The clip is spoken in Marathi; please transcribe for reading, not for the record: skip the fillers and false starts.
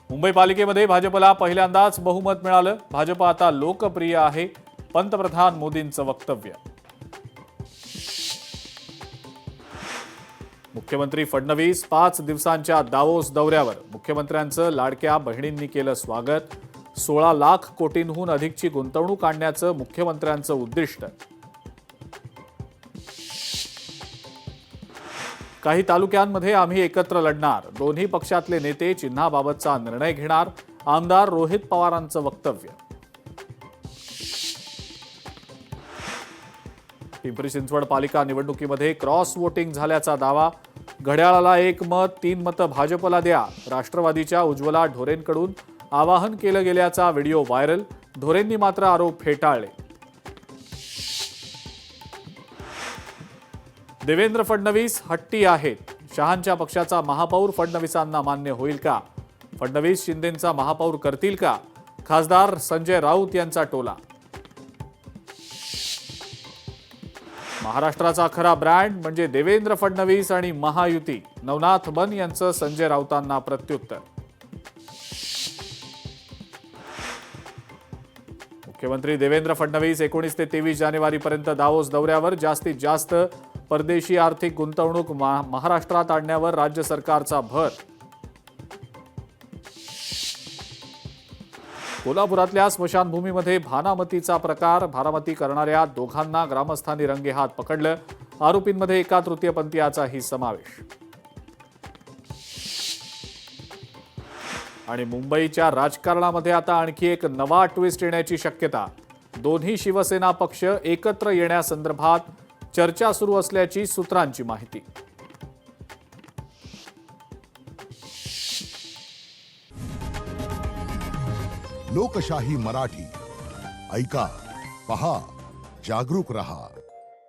मुंबई पालिकेमध्ये भाजपला पहिल्यांदाच बहुमत मिळालं। भाजप आता लोकप्रिय आहे, पंतप्रधान मोदींचं वक्तव्य। मुख्यमंत्री फडणवीस 5 दिवसांच्या दावोस दौऱ्यावर। मुख्यमंत्र्यांचं लाडक्या बहिणींनी केलं स्वागत। 16 लाख कोटींहून अधिकची गुंतवणूक आणण्याचं मुख्यमंत्र्यांचं उद्दिष्ट। काही तालुक्यांमध्ये आम्ही एकत्र लढणार, दोन्ही पक्षातले नेते चिन्हाबाबतचा निर्णय घेणार, आमदार रोहित पवारांचं वक्तव्य। पिंपरी चिंचवड पालिका निवडणुकीमध्ये क्रॉस वोटिंग झाल्याचा दावा। घड्याळाला 1 मत 3 मतं भाजपला द्या, राष्ट्रवादीच्या उज्ज्वला ढोरेंकडून आवाहन केलं गेल्याचा व्हिडिओ व्हायरल। ढोरेंनी मात्र आरोप फेटाळले। देवेंद्र फडणवीस हट्टी आहेत, शहांच्या पक्षाचा महापौर फडणवीसांना मान्य होईल का? फडणवीस शिंदेंचा महापौर करतील का? खासदार संजय राऊत यांचा टोला। महाराष्ट्राचा खरा ब्रँड म्हणजे देवेंद्र फडणवीस आणि महायुती, नवनाथ बन यांचं संजय राऊतांना प्रत्युत्तर। मुख्यमंत्री देवेंद्र फडणवीस 19 ते 23 जानेवारीपर्यंत दावोस दौऱ्यावर। जास्तीत जास्त परदेशी आर्थिक गुंतवणूक महाराष्ट्रात आणण्यावर राज्य सरकारचा भर। कोल्हापुरातल्या स्मशानभूमीमध्ये भानामतीचा प्रकार। भानामती करणाऱ्या दोघांना ग्रामस्थांनी रंगेहात पकडलं। आरोपींमध्ये एका तृतीयपंथीयाचाही समावेश। आणि मुंबईच्या राजकारणामध्ये आता आणखी एक नवा ट्विस्ट येण्याची शक्यता। दोन्ही शिवसेना पक्ष एकत्र येण्यासंदर्भात चर्चा सुरू असल्याची सूत्रांची माहिती। लोकशाही मराठी ऐका, पहा, जागरूक रहा।